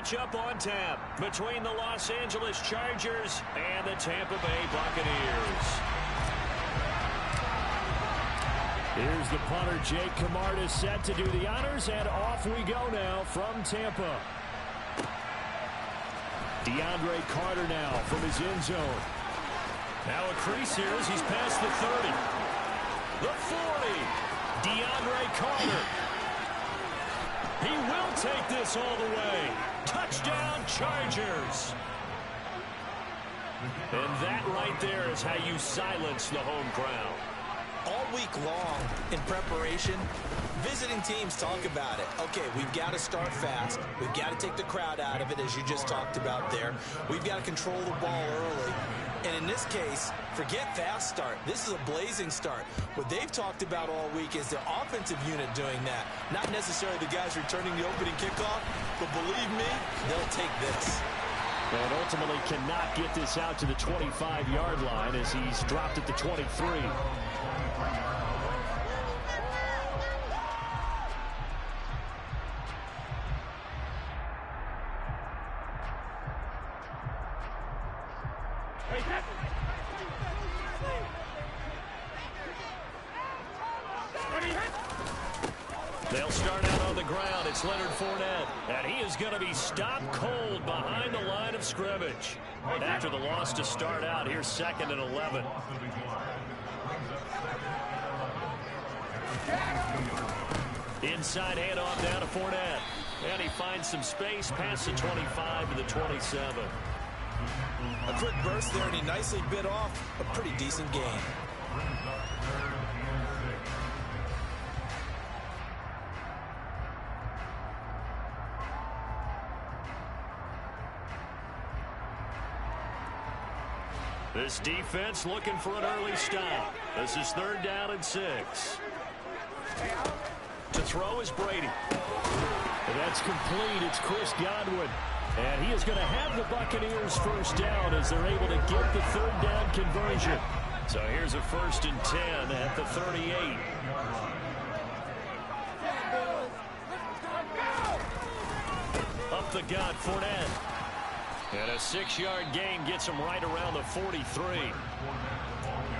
matchup on tap between the Los Angeles Chargers and the Tampa Bay Buccaneers. Here's the punter, Jake Camarda, set to do the honors, and off we go now from Tampa. DeAndre Carter now from his end zone. Now a crease here as he's past the 30. The 40. DeAndre Carter. He will take this all the way. Touchdown, Chargers. And that right there is how you silence the home crowd. All week long in preparation, visiting teams talk about it. Okay, we've got to start fast. We've got to take the crowd out of it, as you just talked about there. We've got to control the ball early. And in this case, forget fast start. This is a blazing start. What they've talked about all week is the offensive unit doing that. Not necessarily the guys returning the opening kickoff, but believe me, they'll take this. And ultimately cannot get this out to the 25-yard line as he's dropped at the 23. They'll start out on the ground. It's Leonard Fournette, and he is going to be stopped cold behind the line of scrimmage. After the loss to start out, here's 2nd and 11. Inside handoff down to Fournette, and he finds some space past the 25 to the 27. A quick burst there, and he nicely bit off a pretty decent gain. This defense looking for an early stop. This is 3rd down and 6. To throw is Brady. That's complete. It's Chris Godwin. And he is going to have the Buccaneers first down as they're able to get the 3rd down conversion. So here's a 1st and 10 at the 38. Up the gut, Fournette. And a 6-yard gain gets him right around the 43.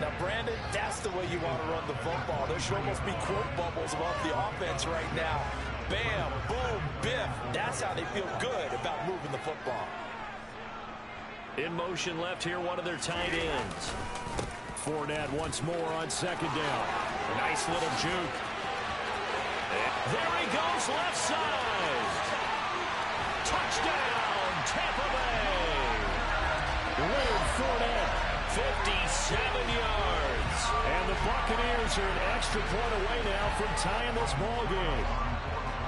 Now, Brandon, that's the way you want to run the football. There should almost be quote bubbles above the offense right now. Bam, boom, biff. That's how they feel good about moving the football. In motion left here, one of their tight ends. Fournette once more on 2nd down. A nice little juke. And there he goes, left side. Touchdown, Tampa Bay. Leonard Fournette, 57 yards. And the Buccaneers are an extra point away now from tying this ball game.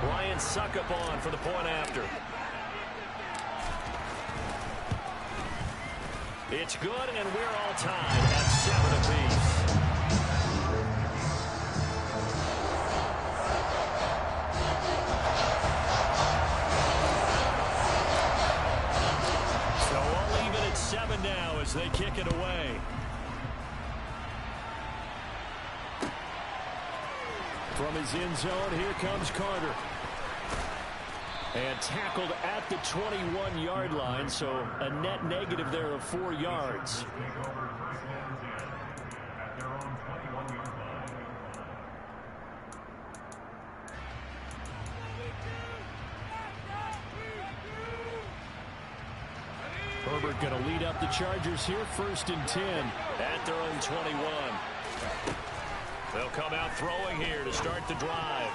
Ryan Suckup on for the point after. It's good, and we're all tied at 7 apiece. So all even at 7 now as they kick it away. From his end zone, here comes Carter. And tackled at the 21-yard line, so a net negative there of 4 yards. Herbert going to lead up the Chargers here, 1st and 10 at their own 21. They'll come out throwing here to start the drive.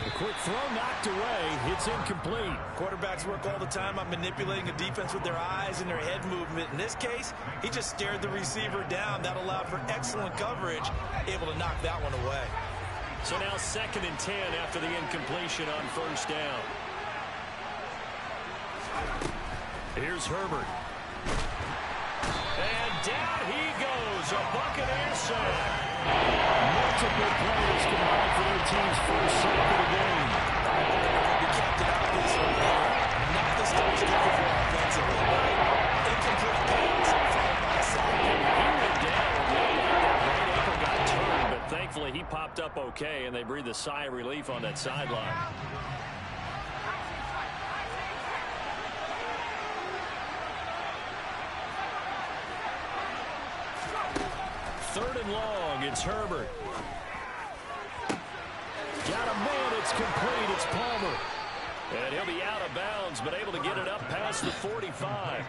A quick throw knocked away. It's incomplete. Quarterbacks work all the time on manipulating a defense with their eyes and their head movement. In this case, he just stared the receiver down. That allowed for excellent coverage, able to knock that one away. So now 2nd and 10 after the incompletion on 1st down. Here's Herbert. And down he goes. A Buccaneer sack. Multiple players combined for their team's first sack of the game. You kept it out this early. Not the stuff you're looking for offensively. Incomplete pass followed by a sack. He went down. That right ankle got turned, but thankfully he popped up okay, and they breathed a sigh of relief on that sideline. third and long. It's Herbert. Got a man. It's complete. It's Palmer. And he'll be out of bounds, but able to get it up past the 45.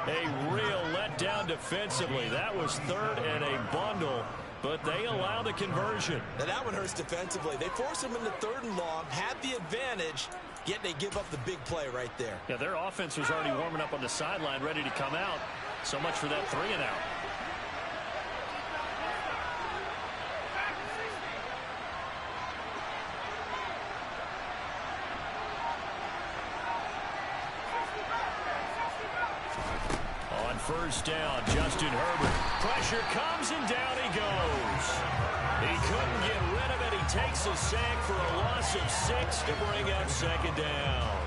A real letdown defensively. That was third and a bundle, but they allow the conversion. Now that one hurts defensively. They force him into third and long, had the advantage, yet they give up the big play right there. Yeah, their offense was already warming up on the sideline, ready to come out. So much for that 3 and out. First down, Justin Herbert. Pressure comes and down he goes. He couldn't get rid of it. He takes a sack for a loss of 6 to bring up second down.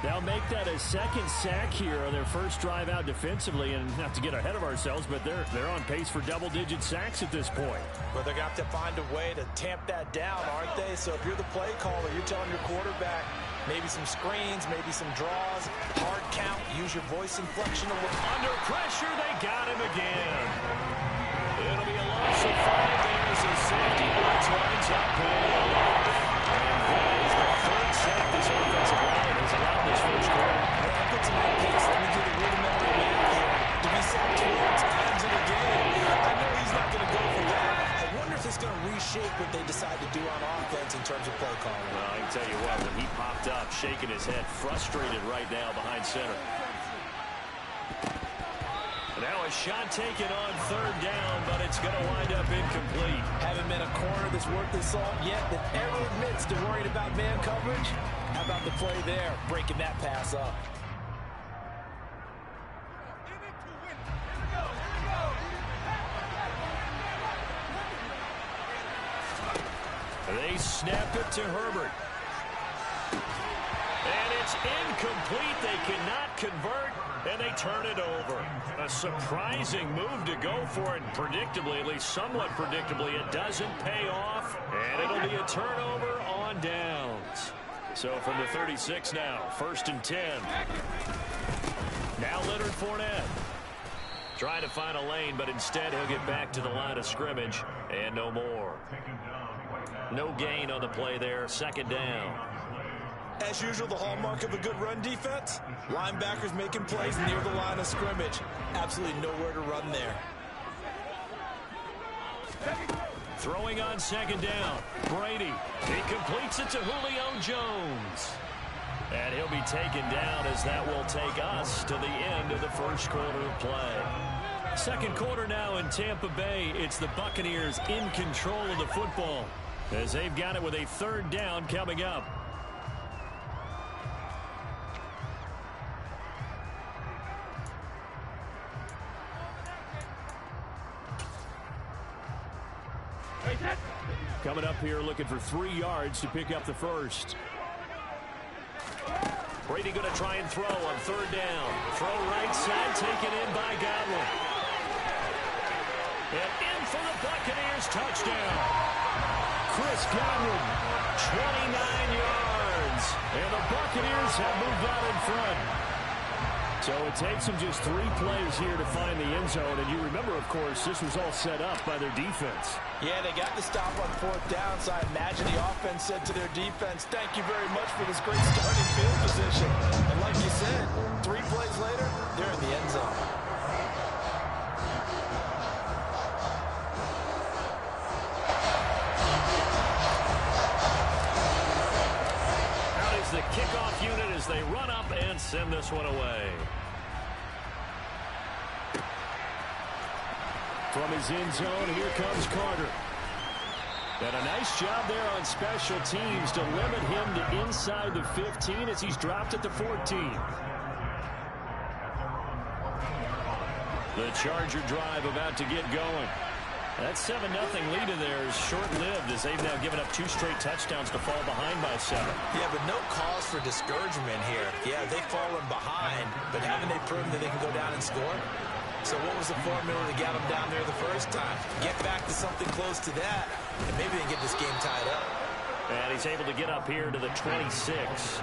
They'll make that a second sack here on their first drive out defensively, and not to get ahead of ourselves, but they're on pace for double-digit sacks at this point. But they're going to have to find a way to tamp that down, aren't they? So if you're the play caller, you're telling your quarterback, maybe some screens, maybe some draws, hard count, use your voice inflection. Under pressure, they got him again. It'll be a loss of 5. There's a safety blitz lines up. And that is the third sack this offensive line has allowed this first quarter. Well, that puts him on pace. Let me do the rudimentary math here. To be sacked 2 times in a game. I know he's not going to go for that. I wonder if it's going to reshape what they decide to do on offense in terms of play calling. Well, I can tell you what, when he popped up, shaking his head, frustrated right now behind center. Now a shot taken on third down, but it's going to wind up incomplete. Haven't been a corner that's worth the salt yet that ever admits to worried about man coverage. How about the play there, breaking that pass up? They snap it to Herbert. And it's incomplete. They cannot convert, and they turn it over. A surprising move to go for it. Predictably, at least somewhat predictably, it doesn't pay off, and it'll be a turnover on downs. So from the 36 now, 1st and 10. Now Leonard Fournette. Trying to find a lane, but instead he'll get back to the line of scrimmage, and no more. No gain on the play there, 2nd down. As usual, the hallmark of a good run defense, linebackers making plays near the line of scrimmage. Absolutely nowhere to run there. Throwing on 2nd down, Brady. He completes it to Julio Jones. And he'll be taken down as that will take us to the end of the first quarter of play. 2nd quarter now in Tampa Bay. It's the Buccaneers in control of the football as they've got it with a 3rd down coming up. Coming up here looking for 3 yards to pick up the first. Brady going to try and throw on 3rd down. Throw right side, taken in by Godwin. And in for the Buccaneers, touchdown. Chris Godwin, 29 yards. And the Buccaneers have moved out in front. So it takes them just 3 plays here to find the end zone. And you remember, of course, this was all set up by their defense. Yeah, they got the stop on 4th down, so I imagine the offense said to their defense, thank you very much for this great starting field position. And like you said, 3 plays later, they're in the end zone. Out is the kickoff unit as they run up and send this one away. From his end zone, here comes Carter. And a nice job there on special teams to limit him to inside the 15 as he's dropped at the 14. The Charger drive about to get going. That 7-0 lead in there is short-lived as they've now given up 2 straight touchdowns to fall behind by 7. Yeah, but no cause for discouragement here. Yeah, they've fallen behind, but haven't they proven that they can go down and score? So what was the formula to get them down there the first time? Get back to something close to that, and maybe they can get this game tied up. And he's able to get up here to the 26.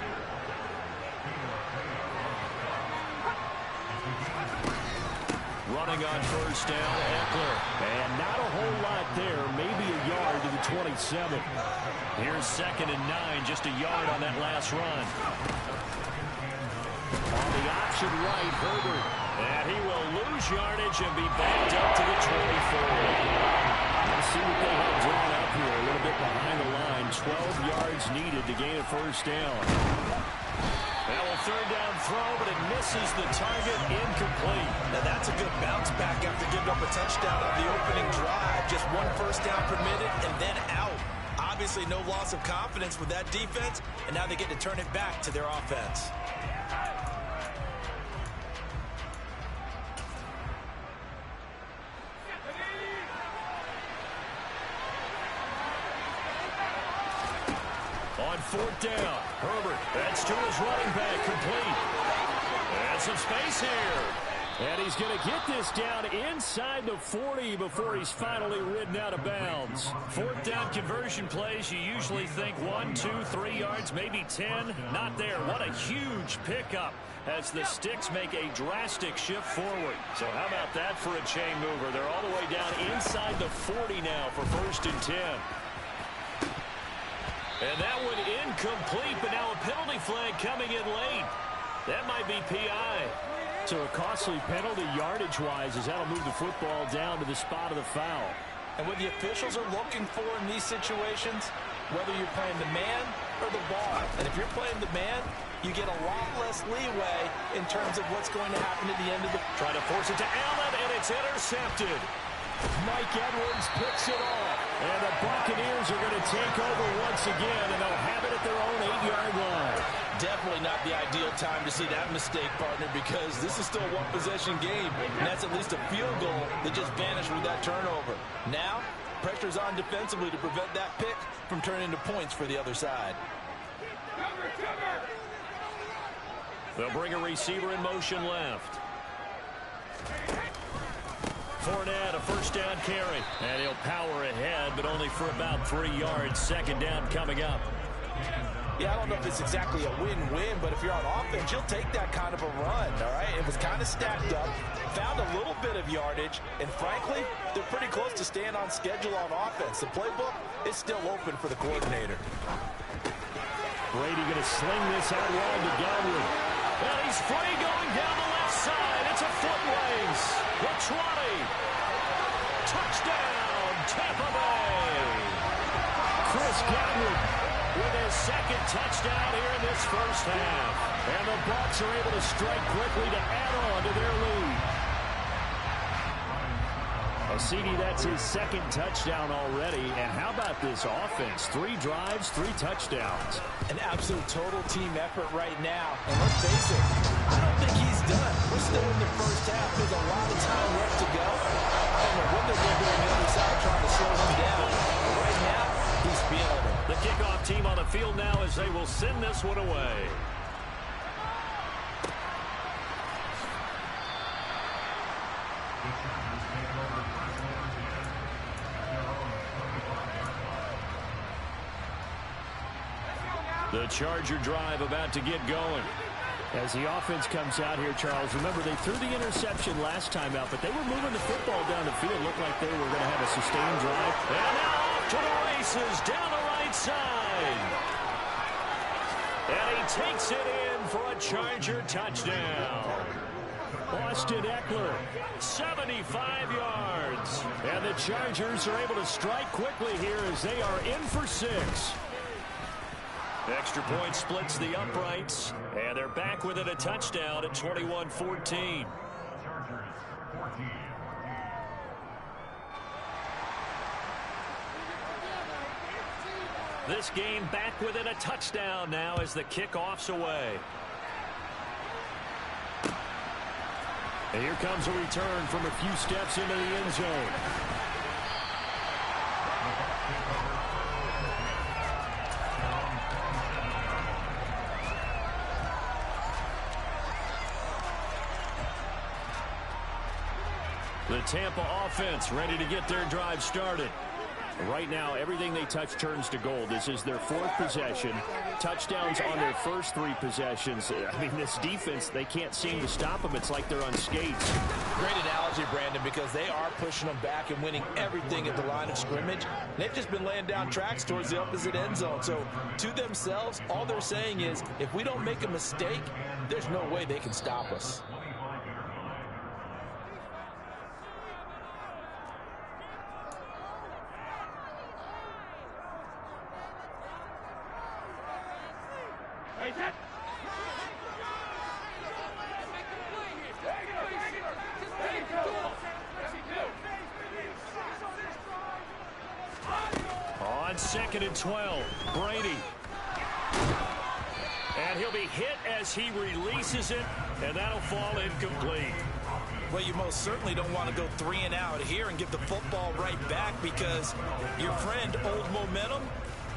running on first down, Eckler. And not a whole lot there, maybe a yard to the 27. Here's 2nd and 9, just a yard on that last run. On the option right, Herbert. And he will lose yardage and be backed up to the 24. Let's see what they have drawn up here. A little bit behind the line. 12 yards needed to gain a first down. That will 3rd down throw, but it misses the target, incomplete. Now that's a good bounce back after giving up a touchdown on the opening drive. Just 1 first down permitted and then out. Obviously no loss of confidence with that defense, and now they get to turn it back to their offense. On 4th down, Herbert, that's to his running back, complete. And some space here. And he's going to get this down inside the 40 before he's finally ridden out of bounds. 4th down conversion plays, you usually think 1, 2, 3 yards, maybe 10. Not there. What a huge pickup as the Sticks make a drastic shift forward. So how about that for a chain mover? They're all the way down inside the 40 now for 1st and 10. And that one incomplete, but now a penalty flag coming in late. That might be PI. So a costly penalty yardage-wise as that'll move the football down to the spot of the foul. And what the officials are looking for in these situations, whether you're playing the man or the ball, and if you're playing the man, you get a lot less leeway in terms of what's going to happen at the end of the... Trying to force it to Allen, and it's intercepted. Mike Edwards picks it off. And the Buccaneers are going to take over once again, and they'll have it at their own 8-yard line. Definitely not the ideal time to see that mistake, partner, because this is still a one-possession game, and that's at least a field goal that just vanished with that turnover. Now, pressure's on defensively to prevent that pick from turning into points for the other side. They'll bring a receiver in motion left. Fournette, a first down carry. And he'll power ahead, but only for about 3 yards. 2nd down coming up. Yeah, I don't know if it's exactly a win-win, but if you're on offense, you'll take that kind of a run, all right? It was kind of stacked up, found a little bit of yardage, and frankly, they're pretty close to staying on schedule on offense. The playbook is still open for the coordinator. Brady going to sling this out wide to Godwin. And he's free going down the left side. It's a foot race. The 20. Touchdown, Tampa Bay. Chris Godwin with his 2nd touchdown here in this first half. And the Bucs are able to strike quickly to add on to their lead. CD, that's his 2nd touchdown already. And how about this offense? 3 drives, 3 touchdowns. An absolute total team effort right now. And let's face it, I don't think he's done. We're still in the first half. There's a lot of time left to go. I don't know what they're going to do on the other side trying to slow him down. But right now, he's feeling it. The kickoff team on the field now as they will send this one away. The Charger drive about to get going. As the offense comes out here, Charles, remember they threw the interception last time out, but they were moving the football down the field. Looked like they were going to have a sustained drive. And now off to the races down the right side. And he takes it in for a Charger touchdown. Austin Eckler, 75 yards. And the Chargers are able to strike quickly here as they are in for 6. Extra point splits the uprights, and they're back within a touchdown at 21-14. This game back within a touchdown now as the kickoff's away. And here comes a return from a few steps into the end zone. The Tampa offense ready to get their drive started. Right now, everything they touch turns to gold. This is their 4th possession. Touchdowns on their first 3 possessions. I mean, this defense, they can't seem to stop them. It's like they're on skates. Great analogy, Brandon, because they are pushing them back and winning everything at the line of scrimmage. They've just been laying down tracks towards the opposite end zone. So, to themselves, all they're saying is, if we don't make a mistake, there's no way they can stop us. On 2nd and 12, Brady. And he'll be hit as he releases it, and that'll fall incomplete. Well, you most certainly don't want to go 3 and out here and give the football right back, because your friend, Old Momentum,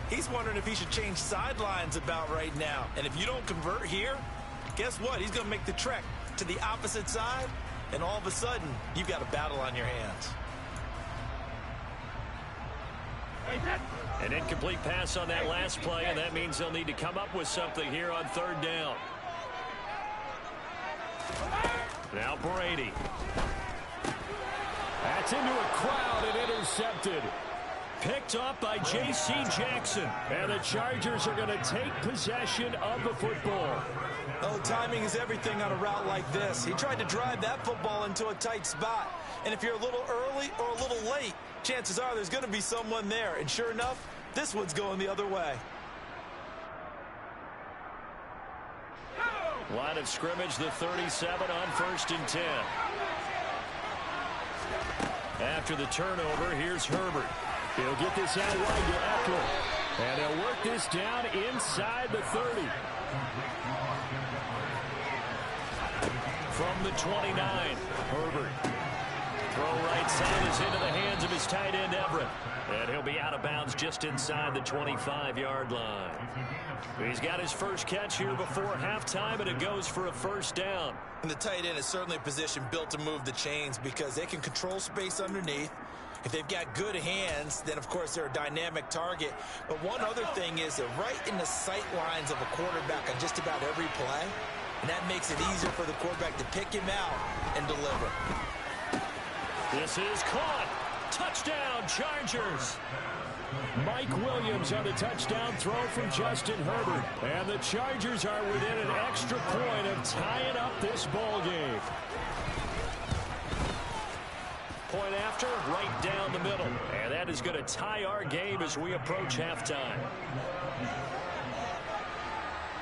he's wondering if he should change sidelines about right now. And if you don't convert here, guess what? He's going to make the trek to the opposite side, and all of a sudden, you've got a battle on your hands. An incomplete pass on that last play, and that means they'll need to come up with something here on 3rd down. Now Brady. That's into a crowd and intercepted. Picked up by J.C. Jackson. And the Chargers are going to take possession of the football. Oh, timing is everything on a route like this. He tried to drive that football into a tight spot. And if you're a little early or a little late, chances are there's going to be someone there. And sure enough, this one's going the other way. Line of scrimmage, the 37 on 1st and 10. After the turnover, here's Herbert. He'll get this out wide to Eckler. And he'll work this down inside the 30. From the 29, Herbert. Throw right side is into the hands of his tight end, Everett. And he'll be out of bounds just inside the 25-yard line. He's got his first catch here before halftime, and it goes for a 1st down. And the tight end is certainly a position built to move the chains, because they can control space underneath. If they've got good hands, then, of course, they're a dynamic target. But one other thing is they're right in the sight lines of a quarterback on just about every play. And that makes it easier for the quarterback to pick him out and deliver. This is caught. Touchdown, Chargers. Mike Williams on the touchdown throw from Justin Herbert. And the Chargers are within an extra point of tying up this ball game. Point after, right down the middle. And that is going to tie our game as we approach halftime.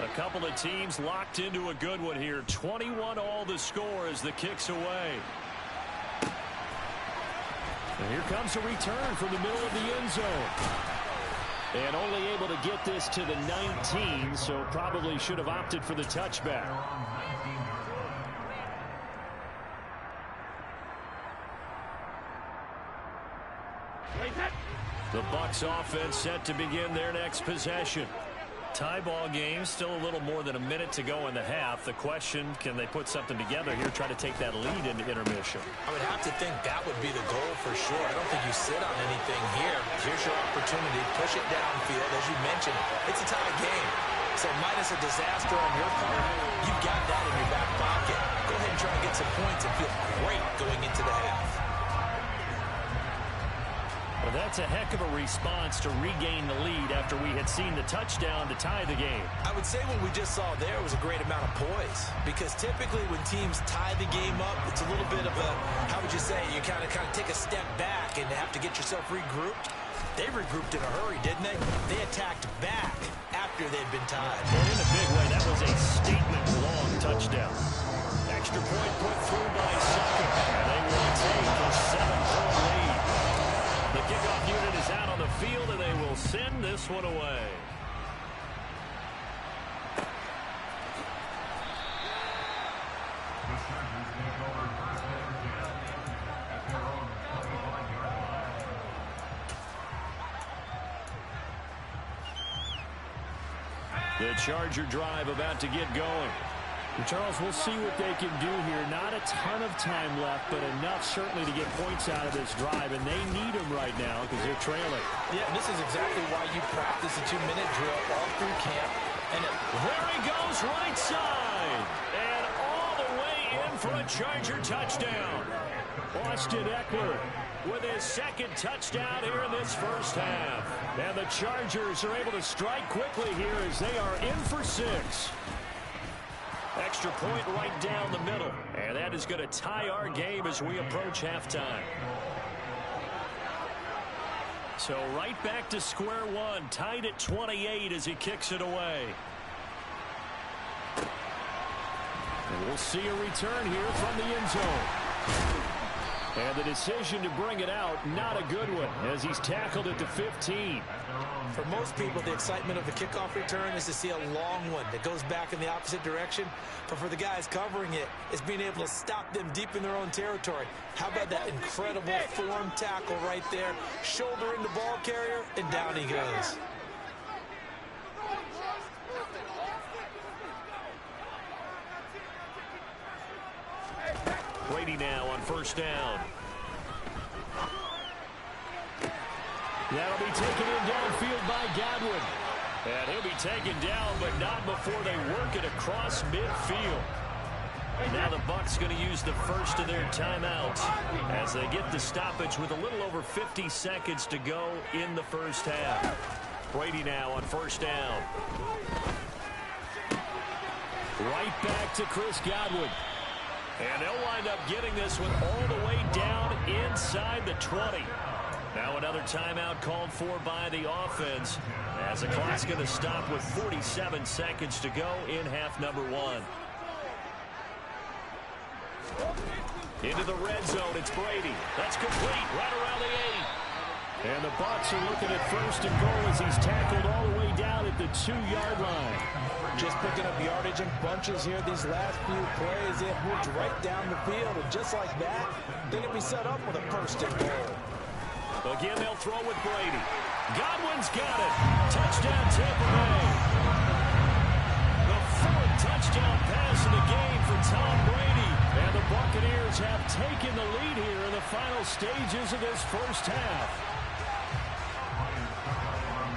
A couple of teams locked into a good one here. 21 all the score as the kick's away. And here comes a return from the middle of the end zone. And only able to get this to the 19, so probably should have opted for the touchback. The Bucs offense set to begin their next possession. Tie ball game, still a little more than a minute to go in the half. The question, can they put something together here, try to take that lead into intermission? I would have to think that would be the goal for sure. I don't think you sit on anything here. Here's your opportunity. Push it downfield. As you mentioned, it's a tie game. So minus a disaster on your part, you've got that in your back pocket. Go ahead and try and get some points and feel great going into the half. Well, that's a heck of a response to regain the lead after we had seen the touchdown to tie the game. I would say what we just saw there was a great amount of poise, because typically when teams tie the game up, it's a little bit of a, how would you say, you kind of take a step back and have to get yourself regrouped. They regrouped in a hurry, didn't they? They attacked back after they'd been tied. Well, in a big way, that was a statement-long touchdown. Extra point put through by Sucker, and they will take a 7-point lead. The kickoff unit is out on the field, and they will send this one away. The Charger drive about to get going. Charles, we'll see what they can do here. Not a ton of time left, but enough certainly to get points out of this drive, and they need them right now because they're trailing. Yeah, and this is exactly why you practice a 2-minute drill all through camp. And there he goes, right side, and all the way in for a Charger touchdown. Austin Eckler with his second touchdown here in this first half. And the Chargers are able to strike quickly here as they are in for 6. Extra point right down the middle. And that is going to tie our game as we approach halftime. So right back to square one. Tied at 28 as he kicks it away. And we'll see a return here from the end zone. And the decision to bring it out, not a good one, as he's tackled at the 15. For most people, the excitement of the kickoff return is to see a long one that goes back in the opposite direction. But for the guys covering it, it's being able to stop them deep in their own territory. How about that incredible form tackle right there? Shoulder in the ball carrier, and down he goes. Brady now on first down. That'll be taken in downfield by Godwin. And he'll be taken down, but not before they work it across midfield. And now the Bucs going to use the first of their timeouts as they get the stoppage with a little over 50 seconds to go in the first half. Brady now on first down. Right back to Chris Godwin. And they'll wind up getting this one all the way down inside the 20. Now another timeout called for by the offense as the clock's going to stop with 47 seconds to go in half number one. Into the red zone, it's Brady. That's complete right around the 8. And the Bucs are looking at first and goal as he's tackled all the way down at the 2-yard line. Just picking up yardage in bunches here these last few plays. They have moved right down the field, and just like that, they're going to be set up with a first and goal. Again, they'll throw with Brady. Godwin's got it. Touchdown, Tampa Bay. The 4th touchdown pass of the game for Tom Brady. And the Buccaneers have taken the lead here in the final stages of this first half.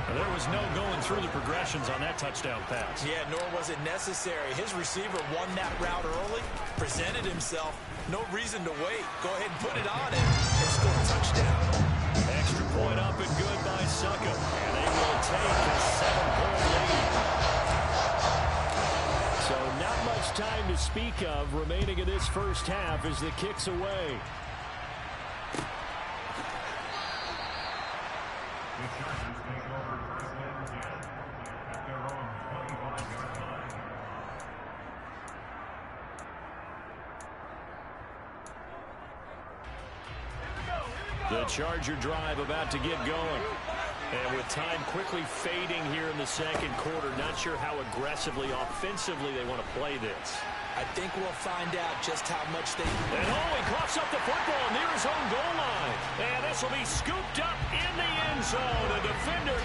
There was no going through the progressions on that touchdown pass. Yeah, nor was it necessary. His receiver won that route early, presented himself. No reason to wait. Go ahead and put it on him and score a touchdown. Extra point up and good by Suckup. And they will take a 7-point lead. So not much time to speak of remaining in this first half as the kick's away. The Charger drive about to get going. And with time quickly fading here in the second quarter, not sure how aggressively, offensively they want to play this. I think we'll find out just how much they... And he coughs up the football near his own goal line. And this will be scooped up in the end zone. The defender